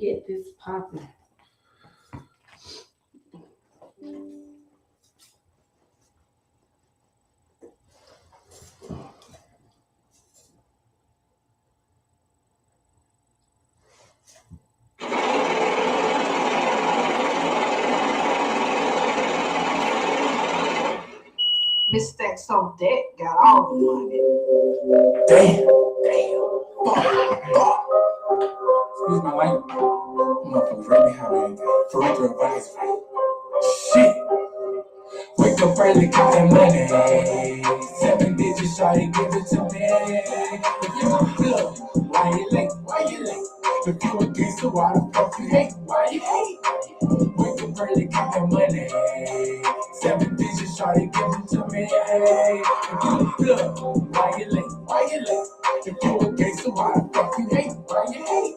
get this popping. Miss Stacks so dead got all the money. Damn. Excuse my language. Motherfuckers right behind me. Parental advice. Shit. Wake up early, count that money. 7 digits, shawty, give it to me. If you a plug, why you late? If you a gangster, why the fuck you hate? Why you hate? Wake up early, count that money. 7 digits, shawty, give it to me. If you a plug, why you late? If you a gangster, why the fuck you hate? Why you hate?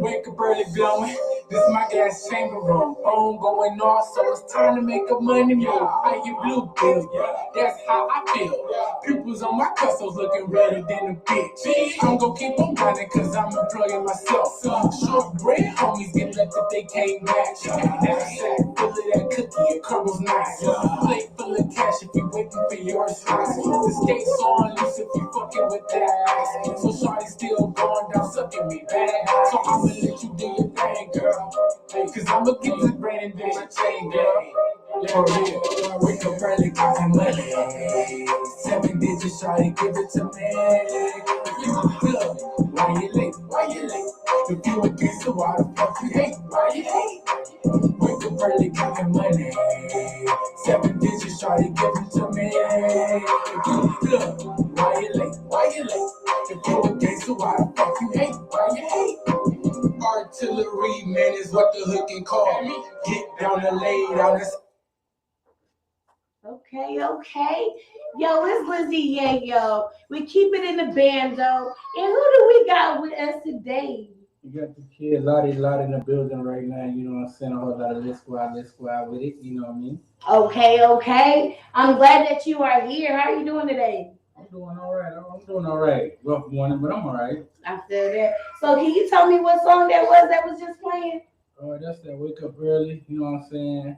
Wake up early glowing, this my gas chamber room. Phone going off, so it's time to make a money move. Pay your blue bill, that's how I feel. Pupils on my custos looking redder than a bitch. I'm gon' keep on grinding cause I'm enjoying myself. Short bread homies get left if they can't match. That sack full of that cookie, it crumbles nice. Plate full of cash if you waiting for your slice. The skates on loose if you fucking with that ice. So shawty still going down sucking me bad. So I'ma let you do your thing, girl. Cause I'ma get this brain and do my chain, girl. For real, wake up early, counting money. 7 digits, shawty, give it to me. If you a plug, why you late? If you a gangster, why the fuck you hate? Why you hate? Wake up early, counting money. 7 digits, shawty, give it to me. If you a plug, why you late? If you a gangster, why the fuck you hate? Why you hate? Artillery, man, is what the hood can call me. Get down and lay down and... Okay. Yo, it's Lizzie Yayo. We keep it in the Bando. And who do we got with us today? You got the kid Lotti in the building right now, you know what I'm saying? A whole lot of let's squad with it, you know what I mean? Okay. I'm glad that you are here. How are you doing today? I'm doing all right. Rough morning, but I'm all right. I feel that. So can you tell me what song that was just playing? That's that Wake Up Early, you know what I'm saying?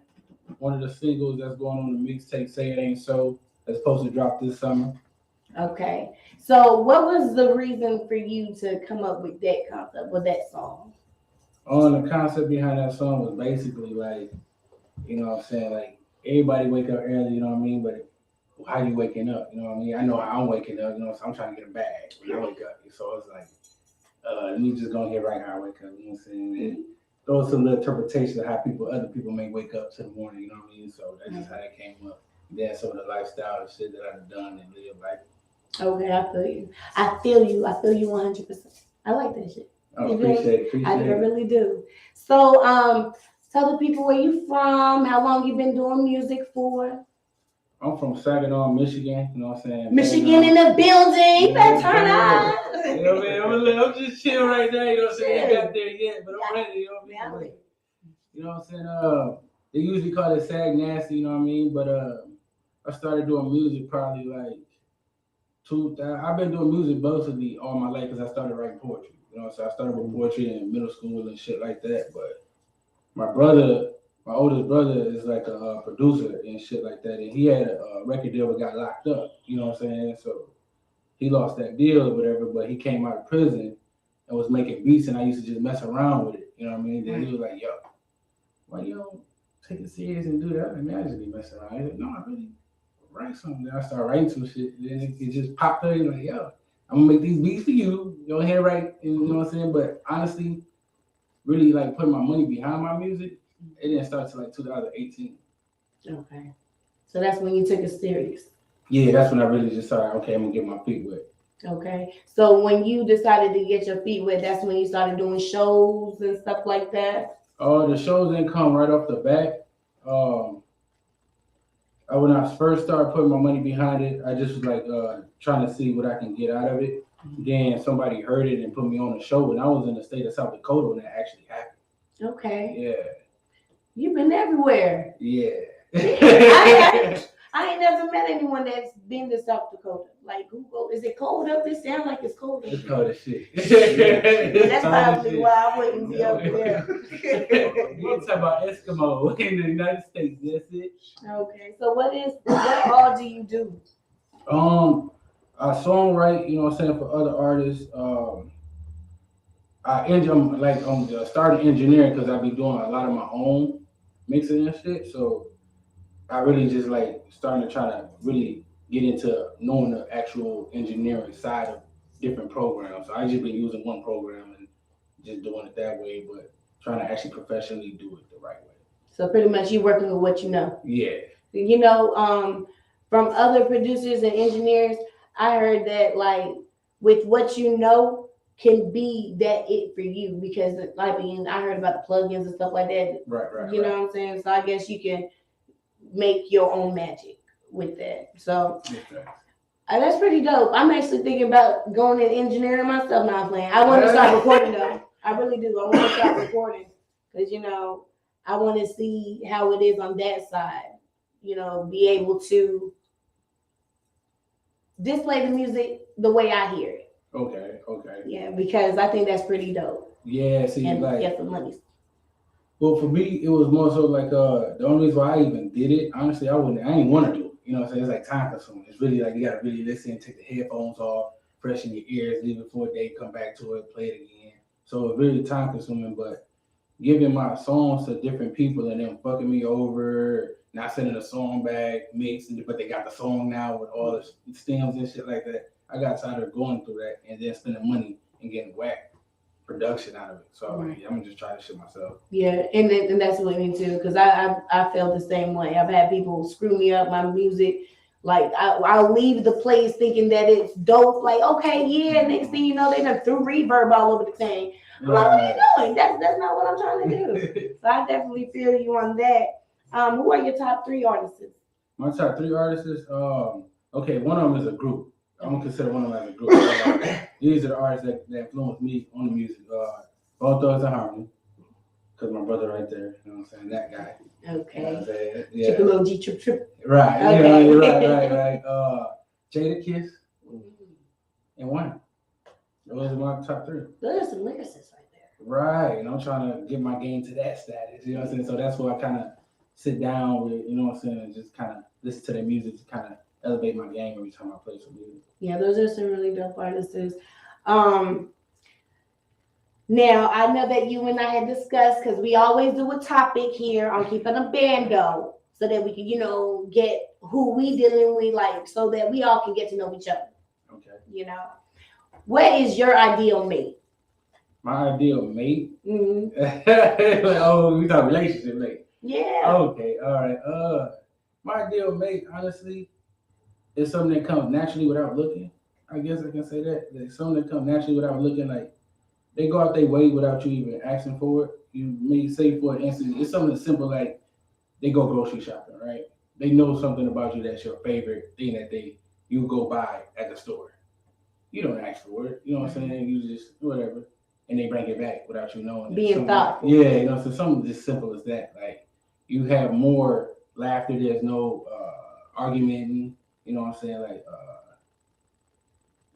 One of the singles that's going on the mixtape, Say It Ain't So, that's supposed to drop this summer. Okay. So what was the reason for you to come up with that concept, with that song? The concept behind that song was basically like, you know what I'm saying, like everybody wake up early, you know what I mean? But how you waking up, you know what I mean? I know how I'm waking up, you know, so I'm trying to get a bag when I wake up. So it's like, let me just go here right how I wake up, you know what I'm saying? And those are little interpretations of how other people may wake up to the morning, you know what I mean? So that's just how that came up. Then some of the lifestyle and shit that I've done and lived like. Okay, I feel you 100%. I like that shit. I appreciate it. I really do. So, tell the people where you from, how long you been doing music for. I'm from Saginaw, Michigan. You know what I'm saying? Michigan in the building. You better turn on. You know what I mean? I'm just chilling right now. You know what I'm saying? I got there yet, but I'm ready. You know what I mean? You know what I'm saying? They usually call it Sag Nasty. You know what I mean? But I started doing music probably like I've been doing music mostly all my life because I started writing poetry. You know, so I started with poetry in middle school and shit like that. But my oldest brother is like a producer and shit like that. And he had a record deal but got locked up. You know what I'm saying? So he lost that deal or whatever, but he came out of prison and was making beats and I used to just mess around with it. You know what I mean? Then he was like, yo, why you don't take it serious and do that? I mean, I just be messing around. He's like, no, I really write something. Then I started writing some shit. Then it just popped up. Like, yo, I'm gonna make these beats for you. Go ahead, write. You know what I'm saying? But honestly, really like putting my money behind my music, it didn't start till like 2018. Okay. So that's when you took it serious. Yeah, that's when I really just started, okay, I'm gonna get my feet wet. Okay. So when you decided to get your feet wet, that's when you started doing shows and stuff like that? The shows didn't come right off the bat. When I first started putting my money behind it, I just was like trying to see what I can get out of it. Then somebody heard it and put me on a show, and I was in the state of South Dakota when that actually happened. Okay. Yeah. You've been everywhere. Yeah. I ain't never met anyone that's been to South Dakota. Like, who go? Is it cold up? It sounds like it's cold. It's cold as shit. That's probably why I wouldn't be up there. You talk about Eskimo in the United States. That's it. Okay, so what all do you do? I songwrite. You know what I'm saying, for other artists. I'm starting engineering because I be doing a lot of my own mixing and shit. So I really just like starting to try to really get into knowing the actual engineering side of different programs. So I just been using one program and just doing it that way, but trying to actually professionally do it the right way. So pretty much you working with what you know. Yeah. You know, from other producers and engineers, I heard that like with what you know can be that it for you, because I mean I heard about the plugins and stuff like that. Right. You know what I'm saying? So I guess you can make your own magic with that. So that's pretty dope. I'm actually thinking about going and engineering myself. Not playing. I want to start recording though. I really do. I want to start recording because you know I want to see how it is on that side. You know, be able to display the music the way I hear it. Okay. Yeah, because I think that's pretty dope. Yeah, see, And like, get some money. Well, for me, it was more so like the only reason why I even did it, honestly, I didn't want to do it. You know what I'm saying? It's like time consuming. It's really like you gotta really listen, take the headphones off, freshen your ears, leave it for a day, come back to it, play it again. So it's really time consuming, but giving my songs to different people and them fucking me over, not sending a song back, mixing, but they got the song now with all the stems and shit like that. I got tired of going through that and then spending money and getting whack production out of it. So I'm gonna just try this shit myself. Yeah, and that's what I mean too, because I felt the same way. I've had people screw me up my music. Like I'll leave the place thinking that it's dope. Like, okay, yeah, next thing you know, they done threw reverb all over the thing. I'm like, what are you doing? That's not what I'm trying to do. So I definitely feel you on that. Who are your top 3 artists? My top 3 artists, okay, one of them is a group. I'm gonna consider one of them as a group. These are the artists that influenced me on the music. Both Thugs and Harmony, because my brother right there, you know what I'm saying, that guy. Okay. You know what I'm saying? Yeah. Triple OG trip. Right. Okay. Yeah, right. Jada Kiss and One. Those are my top 3. Those are some lyricists right there. Right, and I'm trying to get my game to that status. You know what I'm saying? So that's where I kind of sit down with, you know what I'm saying, and just kind of listen to their music to kind of elevate my game every time I play some music. Yeah, those are some really dope artists. Now, I know that you and I had discussed, because we always do a topic here on Keepin a Bando, so that we can, you know, get who we dealing with, like, so that we all can get to know each other. Okay. You know, what is your ideal mate? My ideal mate? Mm-hmm. Oh, we talk relationship mate. Yeah. Okay, all right. My ideal mate, honestly, is something that comes naturally without looking. I guess I can say that. It's something that comes naturally without looking. Like, they go out their way without you even asking for it. You may say, for instance, it's something simple like they go grocery shopping, right? They know something about you that's your favorite thing that you go buy at the store. You don't ask for it. You know what I'm saying? You just, whatever. And they bring it back without you knowing. Being thoughtful. Yeah, you know, so something as simple as that. Like, you have more laughter. There's no argument. You know what I'm saying? Like,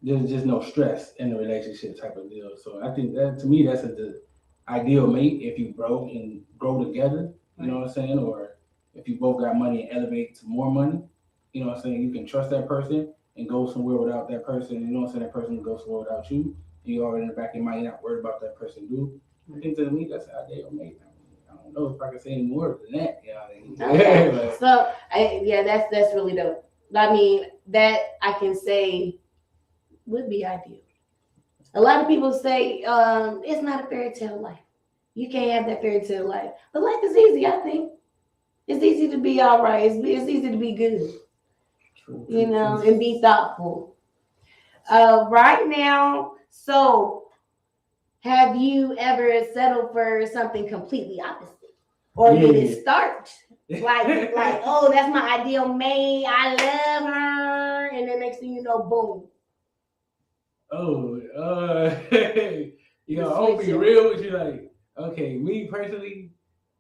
there's just no stress in the relationship type of deal. So I think that, to me, that's the ideal mate if you grow together. You know what I'm saying? Or if you both got money and elevate to more money. You know what I'm saying? You can trust that person and go somewhere without that person. You know what I'm saying? That person can go somewhere without you. You already in the back of your mind, you're not worried about that person do. I think, to me, that's an ideal mate. I don't know if I can say any more than that. You know what I mean? Okay. So, that's really dope. I mean, that I can say would be ideal. A lot of people say it's not a fairy tale life. You can't have that fairy tale life. But life is easy, I think. It's easy to be all right. It's easy to be good. True, you know, and be thoughtful. Right now, so have you ever settled for something completely opposite? Or did it start like, oh, that's my ideal mate, I love her, and then next thing you know, boom. Oh, I'll be real with you. Like, okay, me personally,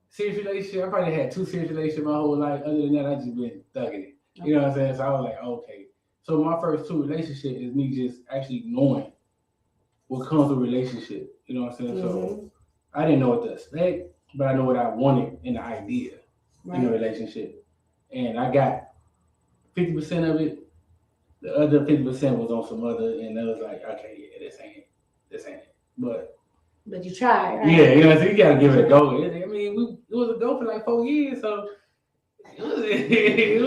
serious relationship, I probably had 2 serious relationships my whole life. Other than that, I just been thugging it. You know what I'm saying? So I was like, okay. So my first 2 relationships is me just actually knowing what comes with a relationship. You know what I'm saying? So I didn't know what to expect, but I know what I wanted in the idea in a relationship. And I got 50% of it. The other 50% was on some other, and I was like, okay, yeah, this ain't it. But you tried, right? Yeah, you know, so you gotta give it a go. I mean, it was a go for like 4 years, so it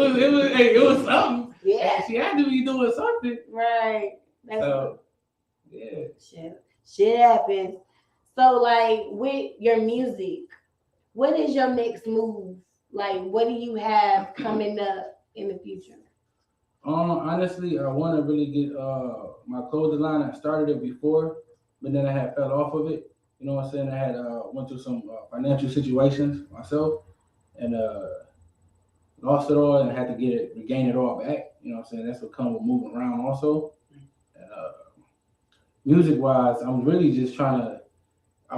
was something. Yeah. And she had to be doing something. Right. So yeah. Shit happens. So like with your music, what is your next move? Like what do you have coming up in the future? Honestly, I want to really get my clothing line. I started it before, but then I had fell off of it. You know what I'm saying? I had went through some financial situations myself, and lost it all, and I had to regain it all back. You know what I'm saying? That's what comes with moving around also. And music wise, I'm really just I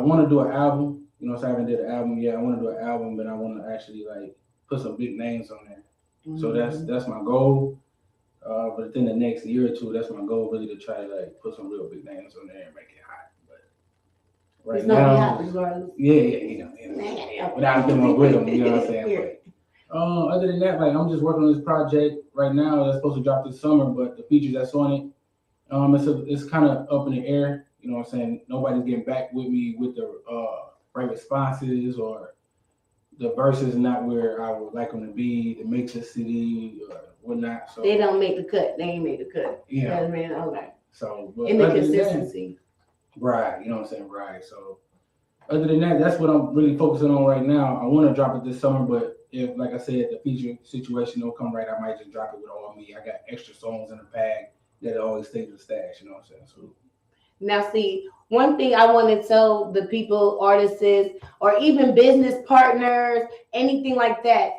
want to do an album. You know, so I haven't did an album yet. I want to do an album, but I want to actually like put some big names on there. So that's my goal. But within the next year or 2, that's my goal, really, to try to like put some real big names on there and make it hot. But right now, yeah. Without them with them, you know what I'm saying? But, other than that, like I'm just working on this project right now that's supposed to drop this summer, but the features that's on it, it's kind of up in the air. You know what I'm saying? Nobody's getting back with me with the right responses, or the verses not where I would like them to be, the mix of city or whatnot. So they don't make the cut. They ain't made the cut. Yeah. Okay. So but in the consistency. Right. You know what I'm saying? Right. So other than that, that's what I'm really focusing on right now. I want to drop it this summer, but if, like I said, the feature situation don't come right, I might just drop it with all me. I got extra songs in the bag that always stay to the stash. You know what I'm saying? So now, see, one thing I want to tell the people, artists, or even business partners, anything like that.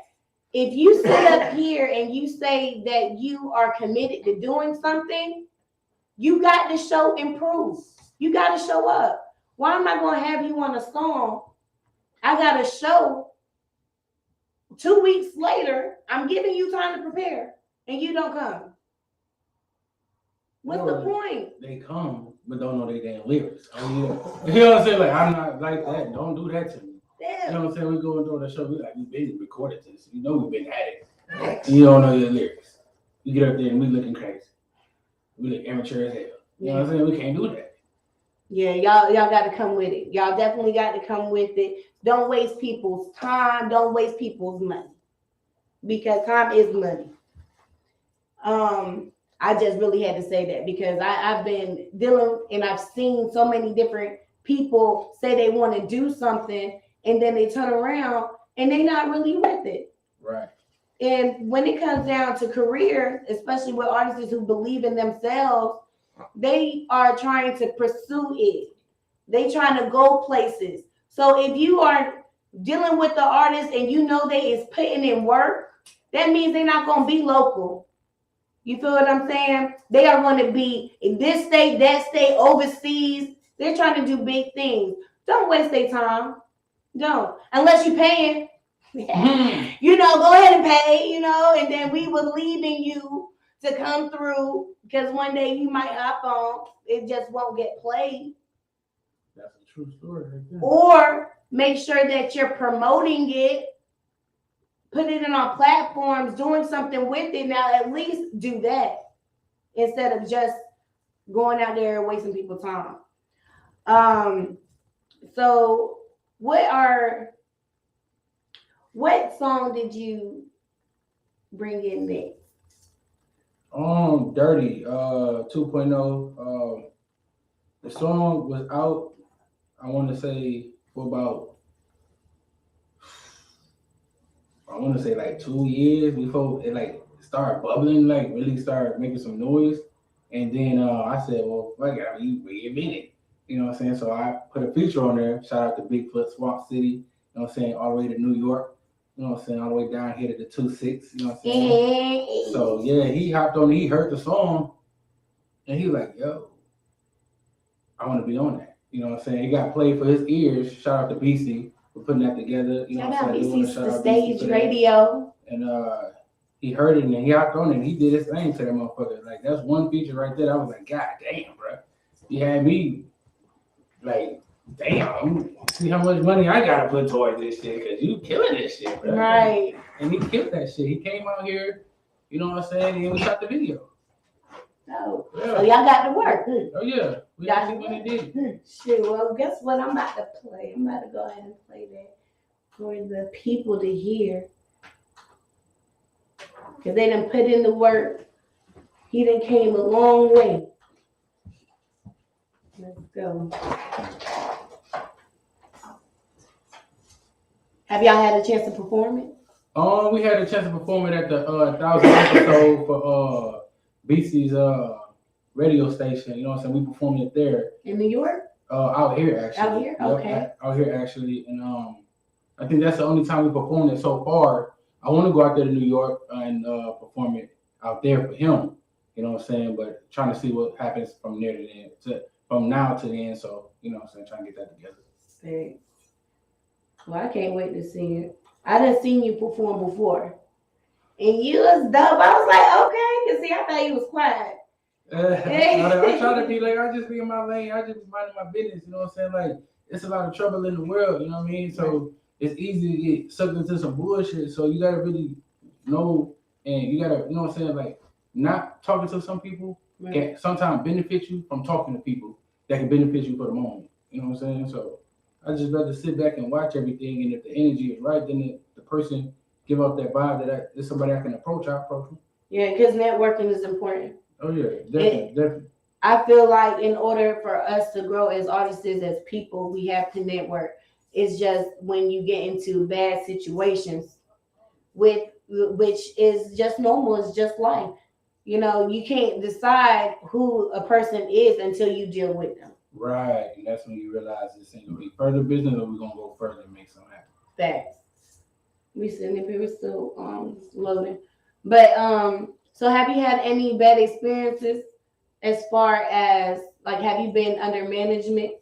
If you sit up here and you say that you are committed to doing something, you got to show and prove. You got to show up. Why am I going to have you on a song? I got to show 2 weeks later, I'm giving you time to prepare, and you don't come. What's the point? They come, but don't know they damn lyrics. Oh yeah, you know what I'm saying? Like I'm not like that. Don't do that to me. Damn. You know what I'm saying? We going through the show. We like we been recorded this. You know we've been at it. You don't know your lyrics. You get up there and we looking crazy. We look amateur as hell. You know what I'm saying? We can't do that. Yeah, y'all got to come with it. Y'all definitely got to come with it. Don't waste people's time. Don't waste people's money, because time is money. I just really had to say that because I've been dealing and I've seen so many different people say they want to do something and then they turn around and they're not really with it. Right. And when it comes down to career, especially with artists who believe in themselves, they are trying to pursue it. They trying to go places. So if you are dealing with the artist and you know they is putting in work, that means they're not going to be local. You feel what I'm saying? They are going to be in this state, that state, overseas. They're trying to do big things. Don't waste their time. Don't. Unless you're paying. You know, go ahead and pay, you know, and then we believe in you to come through because one day you might hop on. It just won't get played. That's a true story right there. Or make sure that you're promoting it. Put it on platforms, doing something with it. Now, at least do that instead of just going out there and wasting people's time. So what song did you bring in next? Dirty 2.0. The song was out, I want to say, for about like 2 years before it like started bubbling, like really started making some noise. And then I said, well, fuck it, we reinvent it. You know what I'm saying? So I put a feature on there. Shout out to Bigfoot, Swamp City. You know what I'm saying? All the way to New York. You know what I'm saying? All the way down here to the 2-6. You know what I'm saying? So yeah, he hopped on. He heard the song, and he was like, "Yo, I want to be on that." You know what I'm saying? He got played for his ears. Shout out to BC for putting that together. You know what I'm saying? BC's the stage radio. And he heard it and he hopped on it and he did his thing to that motherfucker. Like, that's one feature right there. I was like, God damn, bro. He had me like, damn, see how much money I gotta put towards this shit, because you killing this shit, bro. Right. And he killed that shit. He came out here, you know what I'm saying, and we shot the video. Oh, Yeah. so y'all got to work. Oh, yeah. We Got actually went and did it. Shit, well, guess what I'm about to play? I'm about to go ahead and play that for the people to hear. Because they done put in the work. He done came a long way. Let's go. Have y'all had a chance to perform it? We had a chance to perform it at the 1,000 episode for BC's radio station. You know what I'm saying? We performed it there. In New York? Out here, actually. Out here? Okay. Yep, out here, actually. And I think that's the only time we performed it so far. I want to go out there to New York and perform it out there for him. You know what I'm saying? But trying to see what happens from there to the end, from now to the end. So, you know what I'm saying? Trying to get that together. Thanks. Well, I can't wait to see it. I done seen you perform before. And you was dope. I was like, okay. Because see, I thought you was quiet. I try to be like, I just be in my lane. I just be minding my business. You know what I'm saying? Like, it's a lot of trouble in the world. You know what I mean? So it's easy to get sucked into some bullshit. So you got to really know, and you got to, you know what I'm saying? Like, not talking to some people can sometimes benefit you from talking to people that can benefit you for the moment. You know what I'm saying? So I just rather sit back and watch everything. And if the energy is right, then the person give up that vibe that there's somebody I can approach, I approach them. Yeah, because networking is important. Oh, yeah, definitely. I feel like in order for us to grow as artists, as people, we have to network. It's just when you get into bad situations, which is just normal, it's just life. You know, you can't decide who a person is until you deal with them. Right, and that's when you realize this ain't gonna be further business, or we're gonna go further and make something happen. Facts. We sitting up here still loading, but so have you had any bad experiences as far as like have you been under management?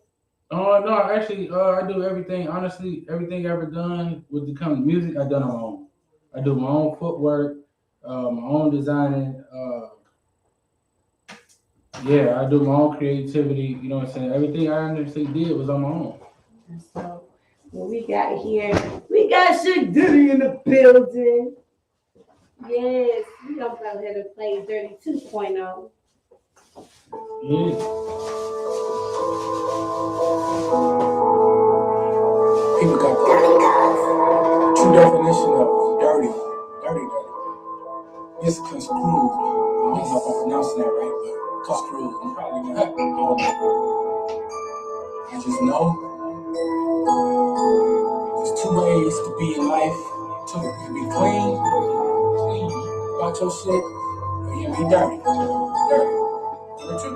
No, actually, I do everything. Honestly, everything I ever done with the kind of music I done on my own. I do my own footwork, my own designing. Yeah, I do my own creativity. You know what I'm saying? Everything I honestly did was on my own. So what we got here, we got Shit Diddy in the building. Yes, we gonna go ahead and play 32.0. Yeah. People got the true definition of dirty. It's construed. I don't know if I'm pronouncing that right, but construed. I'm probably not. I don't know. I just know there's two ways to be in life. Two, you can be clean about your shit, or you can be dirty. Number two.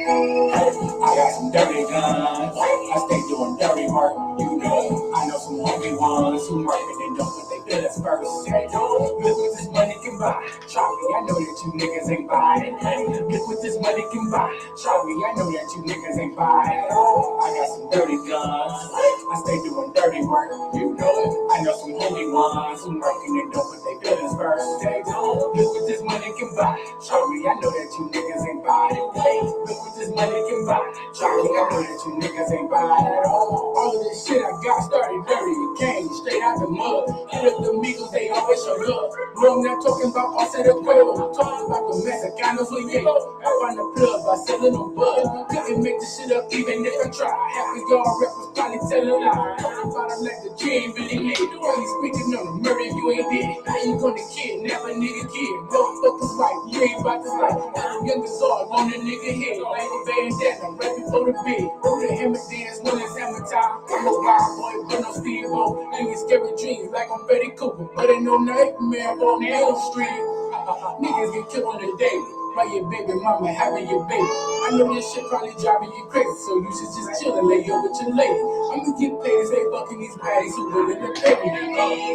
I got some dirty guns. I stay doing dirty work. You know, I know some hungry ones who work and they don't put their feelings first. Hey, look what this money can buy. Charlie, I know that you niggas ain't buying. Hey, look what this money can buy. Charlie, I know that you niggas ain't buying. I got some dirty guns. I stay doing dirty work. You know, I know some hungry ones who work and they don't put their feelings first. Hey, look what this money can buy. Charlie, I know that you niggas ain't buying. Hey, look what this money can buy. Charlie, I know that you niggas ain't buying at all. All of this shit I got started dirty. It came straight out the mud. Hit up the Migos, they always show up. No, I'm not talking about Offset or Quavo. I'm talking about the Mexicanos with Yayo. I find the plug by selling them bud. Couldn't make this shit up even if I tried. Half of y'all rappers probably tell a lie. Bottom like the dream really made it. Why you speaking on the murder you ain't did it? How you gonna kidnap a nigga kid? Motherfuckers right, you ain't about this life. Youngest all on the nigga head. Like a bandana, right before the bed. Roll the hammer dance when it's hammer time. I'm a wild boy, but no Steve-O. Niggas scary dreams like I'm Betty Cooper. But ain't no nightmare on Elm Street. Niggas get killed on the daily. Why your baby mama having your baby? I know this shit probably driving you crazy, so you should just chill and lay up with your lady. I'ma get paid as they fucking these baddies who willing to pay me.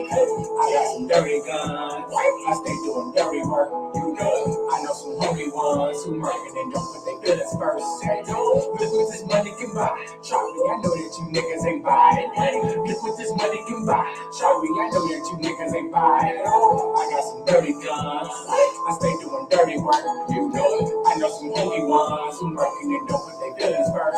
I got some dirty guns. I stay doing dirty work. You know, I know some hungry ones who working and don't put their feelings first. Hey, look what this money can buy. Charlie, I know that you niggas ain't buying. Hey, look what this money can buy. buy. Shawty, I know that you niggas ain't buy it. I got some dirty guns. I stay doing dirty work. You know it. I know some holy ones who working and don't put their feelings first.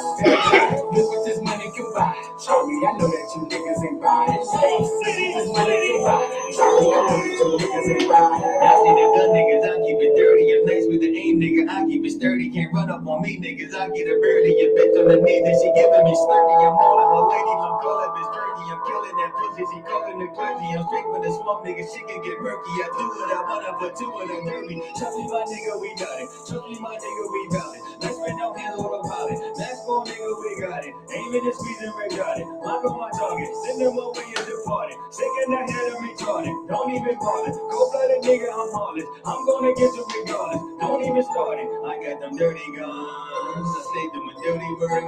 Look what this money can buy. Shawty, I know that you niggas ain't buy it. This money can buy. Shawty, I know that you niggas ain't buy it. I see the good niggas, I keep it dirty. I'm nice with the aim, nigga. I keep it sturdy. Can't run up on me, niggas. I get a birdie. Your bitch on the knee, then she giving me slurpy. I'm all on her lady, I'm calling this turkey. I'm killing that pussy, she calling the clergy. I'm straight for the swamp, nigga. She can get murky. I do what I want, I put two in a derby. Trust me, my nigga, we got it. Trust me, my nigga, we got it. Let's spend no hands on the pilot. That's for nigga, we got it. Aiming and squeezing, we got it. Lock on my target. Send them away and departed. Shaking the head and retarded. Don't even bother. Go blood a nigga, I'm harmless. I'm gonna get you regardless. Don't even start it. I got them dirty guns. I stay doing dirty work.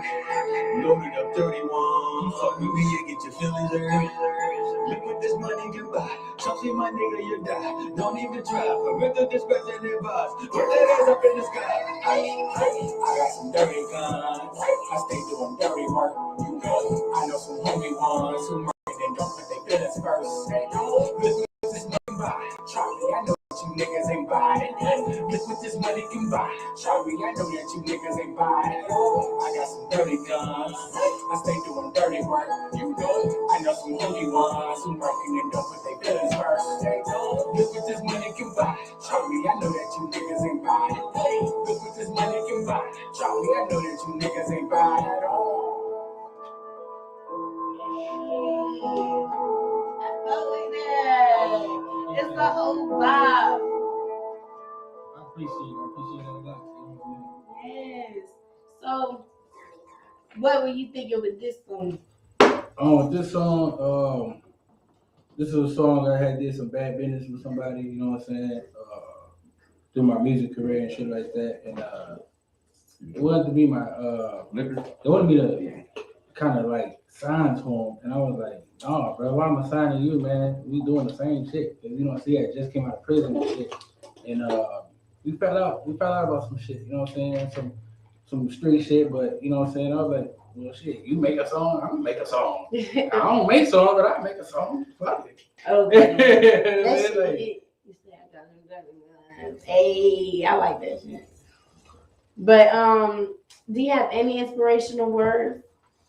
Loaded up 31. Fuck with me, you get your feelings hurt. Look what this money can buy. Trust me, my nigga, you die. Don't even try. Parental discretion advised. Put that ass up in the sky. I got some dirty guns. I stay doing dirty work. You know, I know some holy ones who murder and don't put their feelings first. Look what this money can buy. Charlie, I know that you niggas ain't buy it. Look what this money can buy. Charlie, I know that you niggas ain't buy it. I got some dirty guns. I stay doing dirty work. You know, I know some holy ones who working and don't put their feelings first. Look what this money can buy. Charlie, I know that you niggas ain't buy it. Look what this money can buy. Charlie, I know that you niggas ain't buy it at all. It's the whole vibe. I appreciate it a lot. Yes. So, what were you thinking with this song? This song, this is a song I had did some bad business with somebody, you know what I'm saying, through my music career and shit like that, and it wanted to be my it wanted me to kind of like sign to him, and I was like, oh, bro, why am I signing you, man? We doing the same shit. Cause you know, see, I just came out of prison and shit, and we fell out about some shit, you know what I'm saying, some street shit, but you know what I'm saying. I was like, well, shit, you make a song, I'm gonna make a song. I don't make songs, but I make a song. Fuck it. Okay. That's it. Hey, I like that shit. But do you have any inspirational words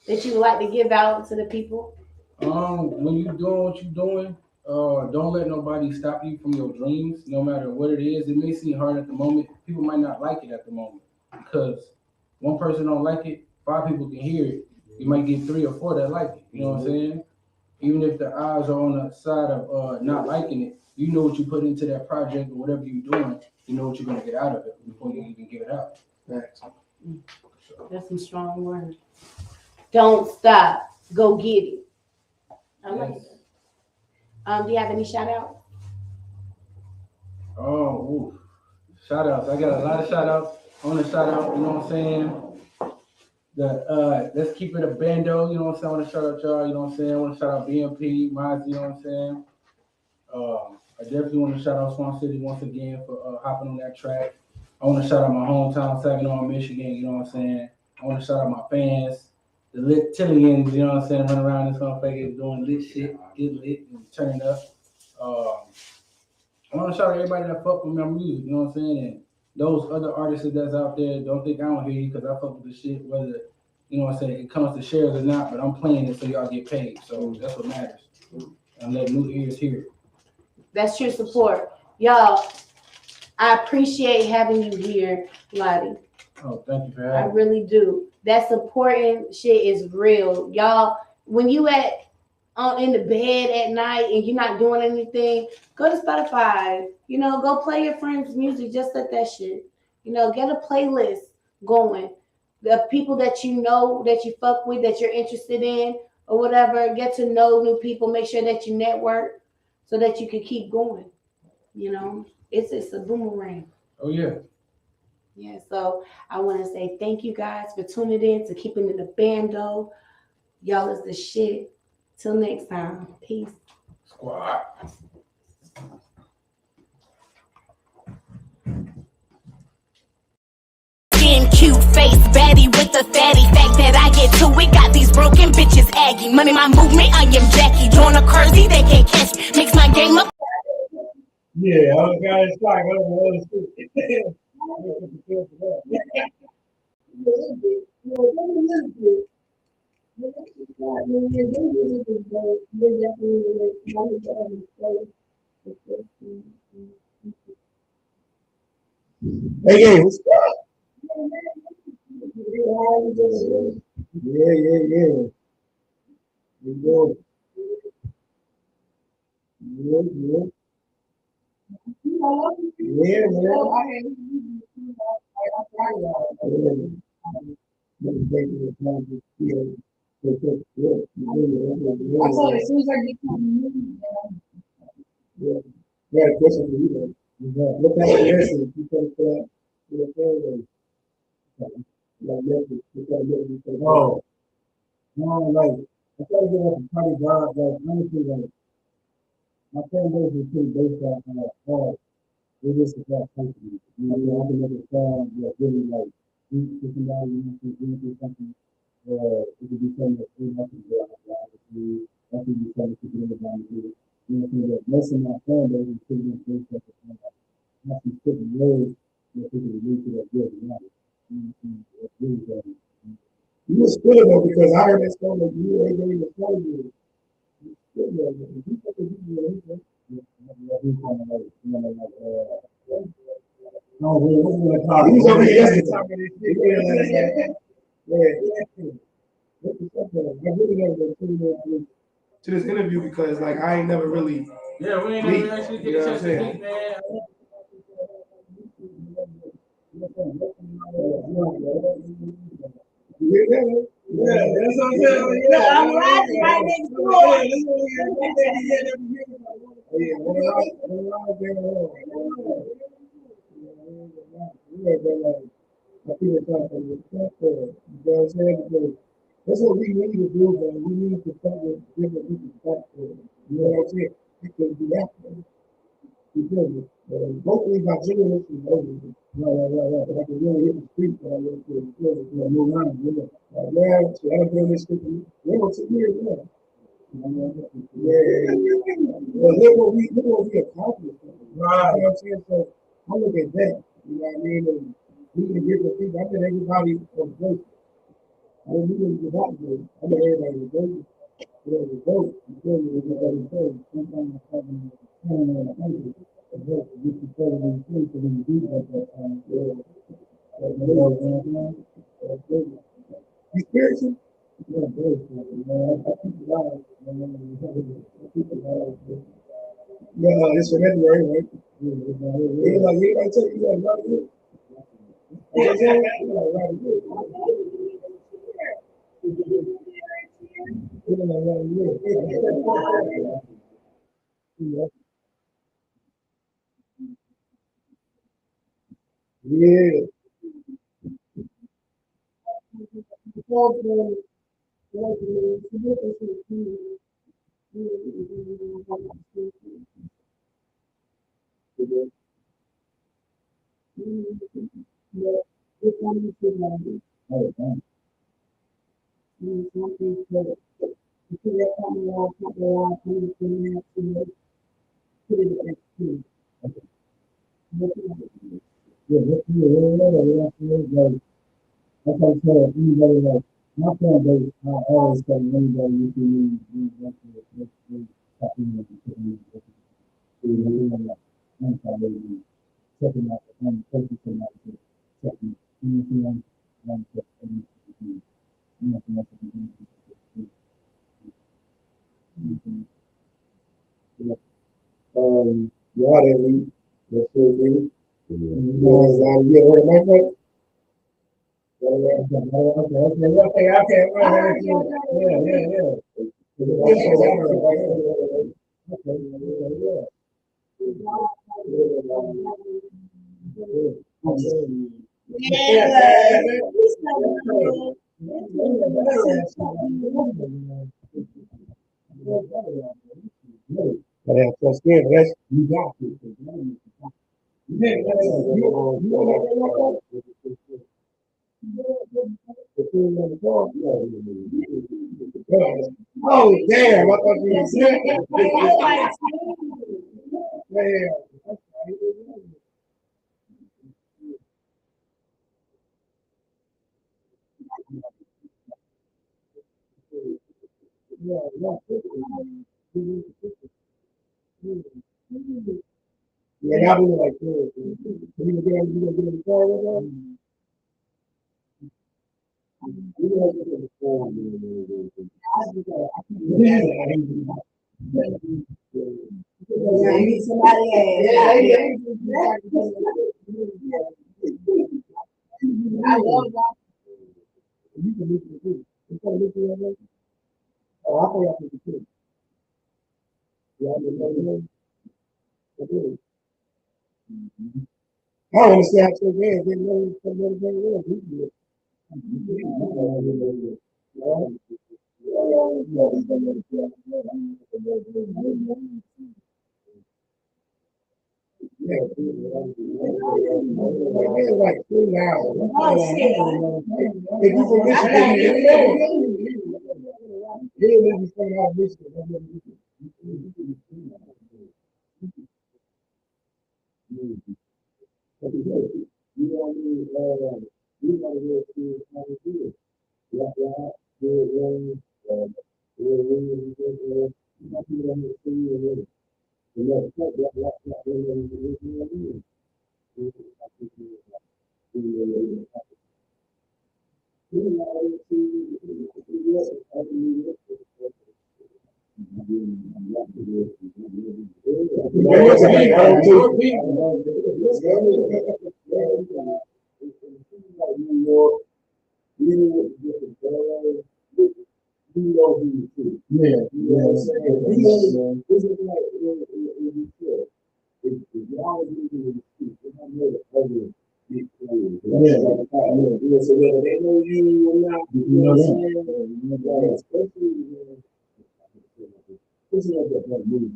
that you would like to give out to the people? When you're doing what you're doing, don't let nobody stop you from your dreams, no matter what it is. It may seem hard at the moment. People might not like it at the moment because one person don't like it, 5 people can hear it. You might get 3 or 4 that like it. You know what I'm saying? Even if the eyes are on the side of not liking it, you know what you put into that project or whatever you're doing. You know what you're gonna get out of it before you even give it out. That's some strong words. Don't stop. Go get it. I like that. Do you have any shout outs? Oh, ooh. Shout outs. I got a lot of shout outs. I want to shout out, you know what I'm saying? Let's keep it a Bando, you know what I'm saying? I want to shout out y'all, you know what I'm saying? I want to shout out BMP, Maz, you know what I'm saying? I definitely want to shout out Swan City once again for hopping on that track. I want to shout out my hometown, Saginaw, Michigan, you know what I'm saying? I want to shout out my fans, the Littillians, you know what I'm saying? Run around this motherfucker doing lit shit, get lit and turn up. I want to shout out everybody that fuck with my music, you know what I'm saying? And those other artists that's out there, don't think I don't hear you because I fuck with the shit, whether, you know what I'm saying, it comes to shares or not, but I'm playing it so y'all get paid. So that's what matters. I'm letting new ears hear it. That's true support. Y'all, I appreciate having you here, Lotti. Oh, thank you for I having me. really do. That supporting shit is real. Y'all, when you in the bed at night and you're not doing anything, go to Spotify. You know, go play your friends' music. Just let that shit. You know, get a playlist going. The people that you know, that you fuck with, that you're interested in, or whatever. Get to know new people. Make sure that you network so that you can keep going. You know, it's a boomerang. Oh, yeah. Yeah, so I want to say thank you guys for tuning in to Keeping It a Bando. Y'all is the shit. Till next time. Peace. Squad. cute face, baddie with the fatty. Fact that I get to it, got these broken bitches aggy. Money my movement, I am Jackie. Join a Kersey, they can't catch me. Mix my game up. Yeah, I was got it like I don't know Hey, what's up? Yeah. You go. Yeah, I told as soon as I get home. Yeah, question for you. Look at the lesson. You can put the family. Oh, no, like, I try to get off a party job, but honestly, like, my fan base is pretty based off of hard. It just is that country. You know, I can make a song that really like deep to somebody, you know, do something. It could be something that's really nothing to do. That could be something to do with the you know, that most of my fan base is pretty much based off of nothing certain words that people relate to that good. You know, that's really good. You was good though because I heard that song that you ain't going to tell you. He's over here yesterday talking this shit. To this interview because like I ain't never really. Yeah, we ain't never actually get a chance to meet, man. Yeah, that's what I'm saying. Yeah, I'm laughing right next door. That's what we need to do, man. We need to start with different people's platforms. You know what I'm saying? We can do that. Hopefully by generation over. Right. But I can really hit the street when I went to move around. Yeah, so I've been this shit for 2 years now. Yeah. Well, look what we accomplished. Right. You know what I'm saying? So I look at that. You know what I mean? And we can get the people. I think everybody was great. I mean, we didn't give out good. I think everybody was great. The vote, you feel me, is what it says. Sometimes it's having 10 or 100. The vote, you can put it in place and then you do that time. Yeah. You spiritual? Yeah, very spiritual. I think a lot of yeah, it's February, right? Yeah, like everybody tell you got a lot of it. Yeah. Like I said, anybody like my fan base, I always tell anybody you can checking out the focusing out the checking anything on yeah, they leave. That's still good. You heard my voice? But that's so scared. That's you got to. Oh, damn. I thought you were saying. Damn. Yeah, that was like good. You gonna get in the car with us? You gonna get in the car Maybe somebody I love that. Oh, I thought I could do. Yeah, I didn't know. I don't understand how so bad. They know somebody very well. Yeah, like 3 hours. If you from Michigan, you live in some out of Michigan. You don't need, you gotta go to how to do it. Yeah, yeah, do it wrong, you don't need to see it. You know, yeah, yeah, so whether they know you or not, you know what I'm saying? Especially, this is like that movie.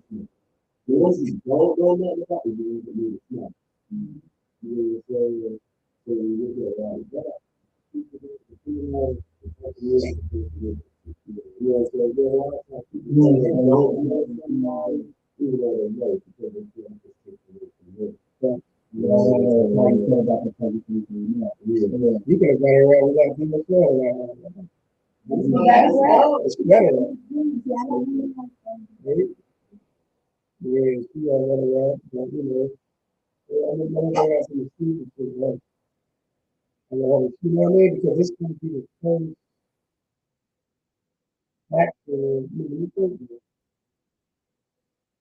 But once you don't know nothing about it, you don't know it's not. You know, so you look at it like that. Yeah, so there are a lot of people that don't know, people that don't know because they feel like it's taken away from them. Yeah, you could have got it right without being a friend. It's better. Yeah, she got one of that, but you know, I mean, I got some students who like, you know what I mean? Because this can be the first actual, you know,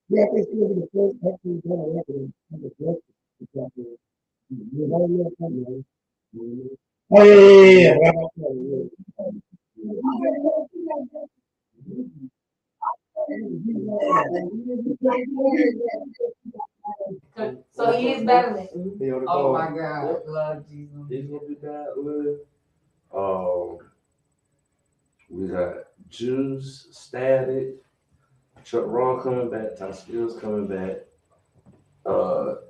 yeah, I think it's gonna be the first actual done record on the justice. You know, oh, yeah, So he is battling. Oh my God, Lord Jesus. He's gonna be back with. We got Juice, Static, Chuck Raw coming back, Ty Skills coming back.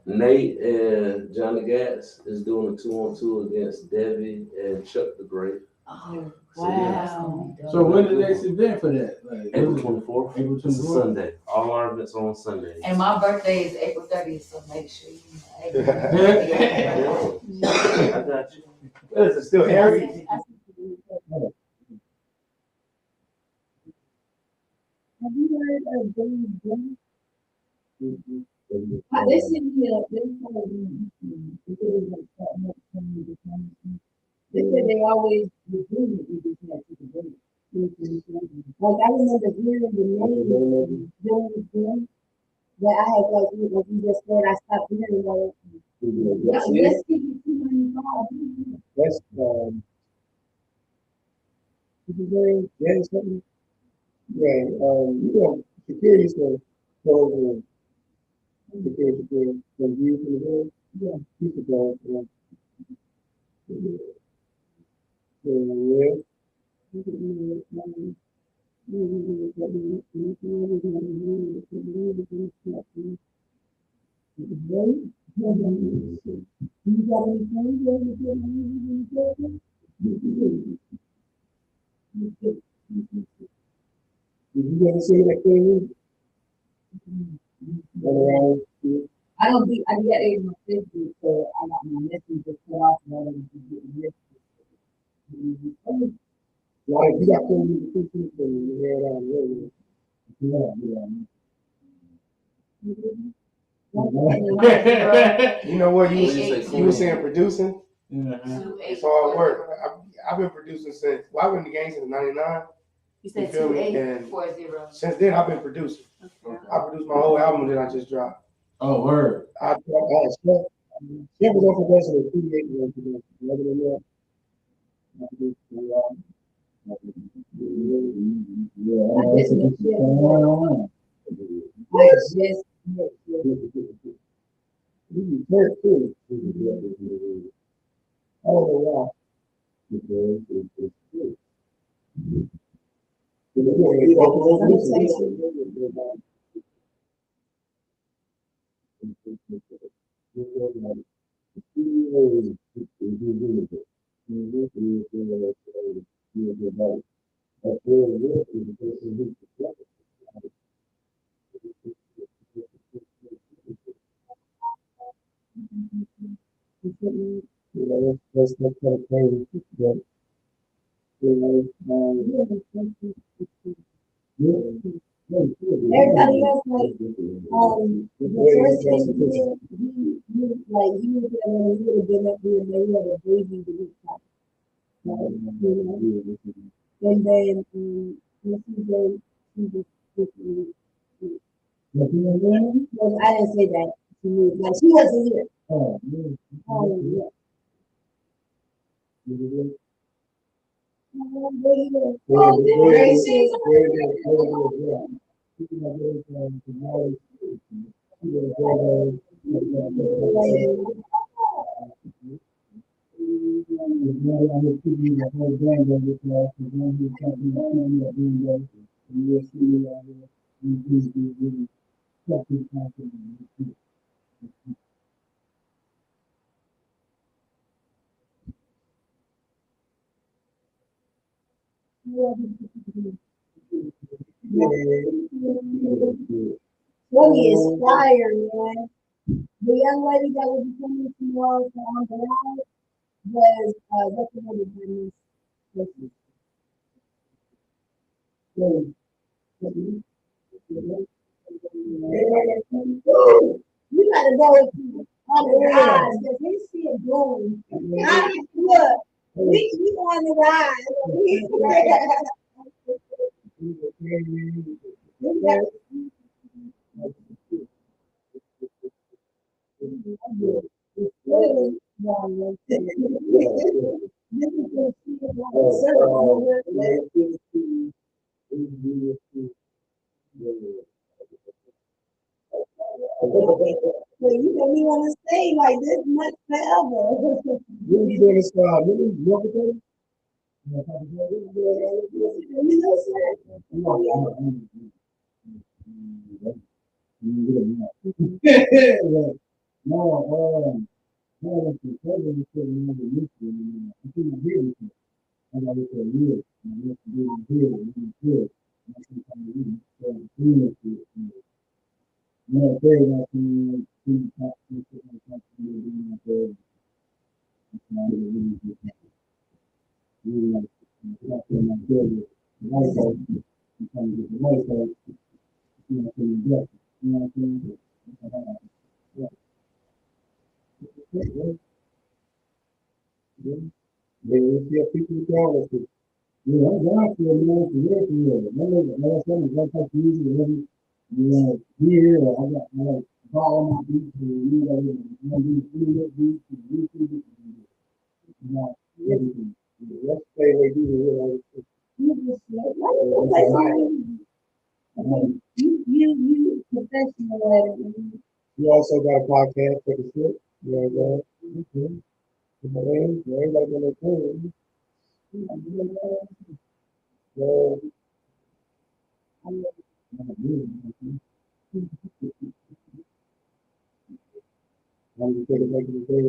Nate and Johnny Gatz is doing a 2-on-2 against Debbie and Chuck the Great. Oh, So, yeah. wow. So when the next event for that? Like, April 24th. April It's a 24th? Sunday. All our events are on Sundays. And my birthday is April 30th, so make sure you I got you. Is it still Harry? Have you heard of James Jones? They sent me a, they said they always do it, you just have to do it. Like I remember hearing the name James Jones, but I had like you just said, I stopped hearing about it. Let's give you 295. That's yeah, something. Yeah, you know, security stuff. So, security from view from the hood. Yeah, people go. Yeah. Did you ever see that thing? I don't think I get age of 50, so I got my messenger cut off and I don't get this. Like, you got 50 so you hear that really. You know what you were saying producing? It's hard work. I've been producing since I've been in the game since '99. You said feel me? 2840. Since then I've been producing. I produced my whole album that I just dropped. Oh, word. I had stuff. It was on production with 2 years ago. Other than that, oh that's kind of crazy. But, Everybody else, like, the first thing you did, like, you would have been up here and they had a baby the week time. And then, well, I didn't say that. She moved. Like, she wasn't here. Yeah. Tony is fire, man. The young lady that was coming tomorrow to on the line was recommended by Miss Lizzie. You gotta go on the rise because this shit going. Look, we on the rise. Well, you know we want to stay like this much forever. Really doing this really people down with it. Yeah, I'm glad for last time I got easy, here, I got follow my beats and beats and everything. Let's say they do You professional at it. You also got a podcast, take a sip. Everybody gonna turn. I'm just taking back to the day,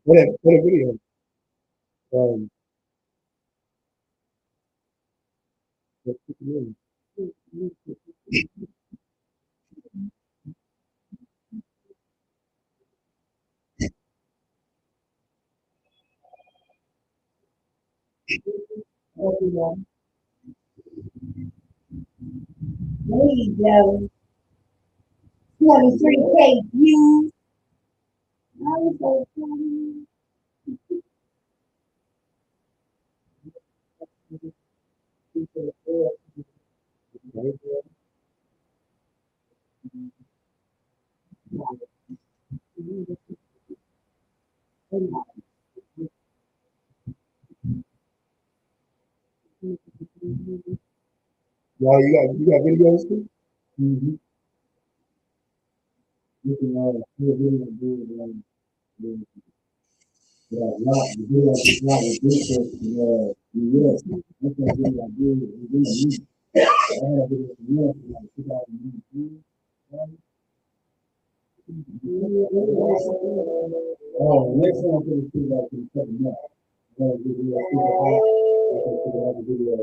What a video. There you go. 23K views. I'm so funny. Y'all, you got videos too? Mm-hmm. You can see a video and do it. You do like with this, yes. That's what I did. I did. I had a video from US in like 2019. Oh, next time I'm going to see like in 7 months. I'm going to do a super hot. I'm going to do another video.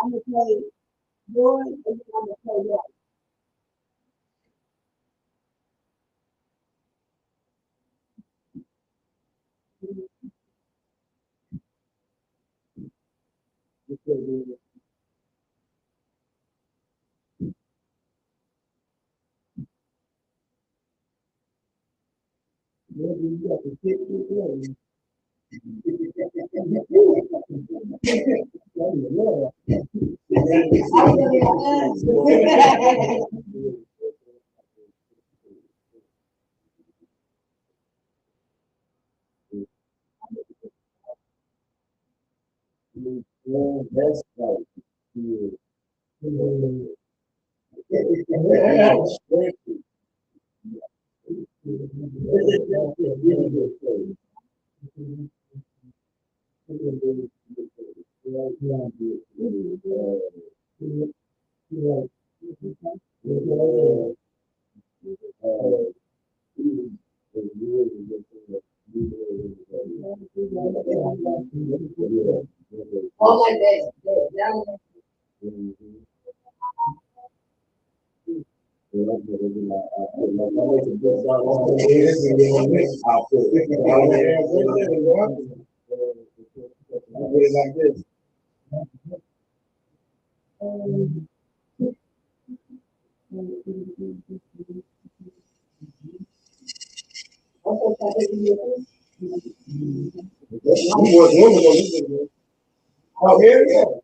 I'm gonna play yours and I'm gonna play yours. You got to kick it. That's right. All like that. Oh, here we go.